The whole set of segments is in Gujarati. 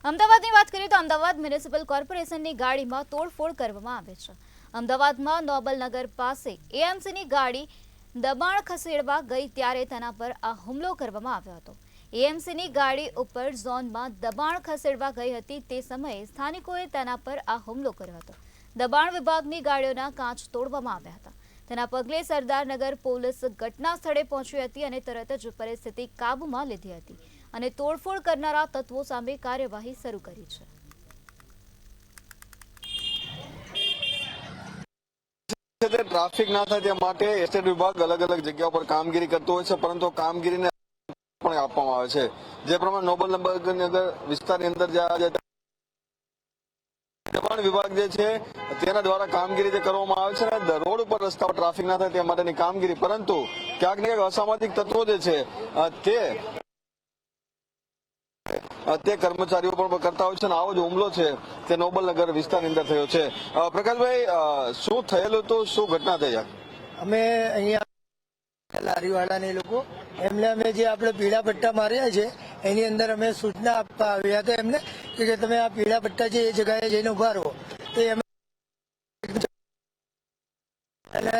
અમદાવાદની વાત કરીએ તો અમદાવાદ મ્યુનિસિપલ કોર્પોરેશનની ગાડીમાં તોડફોડ કરવામાં આવે છે। અમદાવાદમાં નોબલનગર પાસે એએમસીની ગાડી દબાણ ખસેડવા ગઈ ત્યારે તેના પર આ હુમલો કરવામાં આવ્યો હતો। એએમસીની ગાડી ઉપર ઝોનમાં દબાણ ખસેડવા ગઈ હતી તે સમયે સ્થાનિકોએ તેના પર આ હુમલો કર્યો હતો। દબાણ વિભાગની ગાડીઓના કાચ તોડવામાં આવ્યા હતા। તેના પગલે સરદારનગર પોલીસ ઘટના સ્થળે પહોંચી હતી અને તરત જ પરિસ્થિતિ કાબૂમાં લીધી હતી અને તોડફોડ કરનારા તત્વો સામે કાર્યવાહી શરૂ કરી છે। ટ્રાફિક ના થાય તે માટે એસ્ટેટ વિભાગ અલગ અલગ જગ્યાઓ પર કામગીરી કરતો હોય છે, પરંતુ કામગીરીને પણ આપવામાં આવે છે। જે પ્રમાણે નોબલનગર વિસ્તારની અંદર દબાણ વિભાગ જે છે તેના દ્વારા કામગીરી જે કરવામાં આવે છે ને રોડ ઉપર રસ્તા પર ટ્રાફિક ના થાય તે માટેની કામગીરી, પરંતુ ક્યાંક ને ક્યાંક અસામાજિક તત્વો જે છે તે કર્મચારીઓ પણ કરતા હોય છે અને આવો જ હુમલો છે તે નોબલનગર વિસ્તારની અંદર થયો છે। પ્રકાશભાઈ, શું થયેલું હતું, શું ઘટના થઈ? અમે અહીંયા લારીવાળાને લોકો એમને અમે જે આપણે પીળા પટ્ટા માર્યા છે એની અંદર અમે સૂચના આપવા આવ્યા હતા એમને કે તમે આ પીળા પટ્ટા છે એ જગ્યાએ જઈને ઉભા રહો, તો એમને અને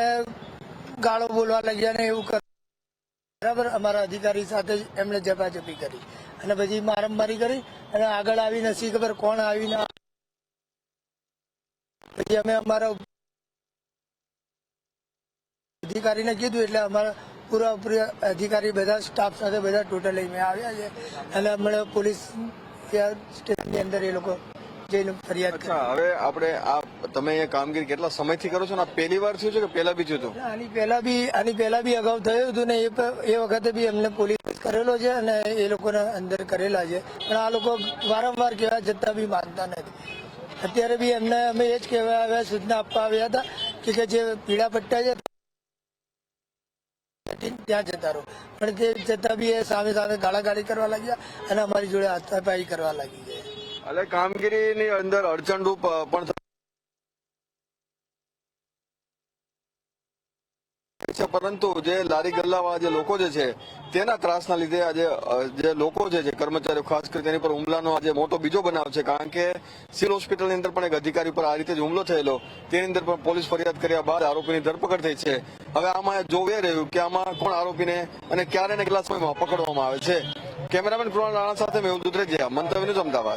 ગાળો બોલવા લાગ્યા ને એવું બરાબર અમારા અધિકારી સાથે જ એમણે ઝપાઝપી કરી અને પછી મારામારી કરી અને આગળ આવી નથી ખબર કોણ આવીને પછી અમે અમારા અધિકારીને કીધું એટલે અમારા પૂરા અધિકારી બધા સ્ટાફ સાથે બધા ટોટલ લઈને આવ્યા છે અને હમણાં પોલીસ સ્ટેશનની અંદર એ લોકો જઈને ફરિયાદ કરી। હવે આપણે આ તમે અહીંયા કામગીરી કેટલા સમયથી કરો છો ને પહેલી વાર થયું છે કે પહેલા બી થયું હતું? આની પહેલા બી અગાઉ થયું હતું ને એ વખતે બી એમને પોલીસ કરેલો છે અને એ લોકોને અંદર કરેલા છે, પણ આ લોકો વારંવાર કહેવા છતાં બી માનતા નથી। અત્યારે બી એમને અમે એ જ કહેવા આવ્યા સૂચના આપવા આવ્યા હતા કે જે પીળા પટ્ટા છે ત્યાં જતા રહો, પણ તે જતા બી એ સામે સામે ગાળાગાળી કરવા લાગ્યા અને અમારી જોડે હાથાપાઈ કરવા લાગી ગયા। એટલે કામગીરીની અંદર અડચણરૂપ પણ છે, પરંતુ જે લારી ગલ્લાવાળા જે લોકો જે છે તેના ત્રાસના લીધે આજે જે લોકો છે જે કર્મચારીઓ ખાસ કરી તેની પર હુમલાનો આજે મોટો બીજો બનાવ છે, કારણ કે સિવિલ હોસ્પિટલની અંદર પણ એક અધિકારી પર આ રીતે જ હુમલો થયેલો, તેની અંદર પણ પોલીસ ફરિયાદ કર્યા બાદ આરોપીની ધરપકડ થઈ છે। હવે આમાં જોવે રહ્યું કે આમાં કોણ આરોપીને અને ક્યારે ને કેટલા સમયમાં પકડવામાં આવે છે। કેમેરામેન કૃણાલ રાણા સાથે મેહુલ દુધરેજિયા, મંતવ્ય ન્યૂઝ, અમદાવાદ।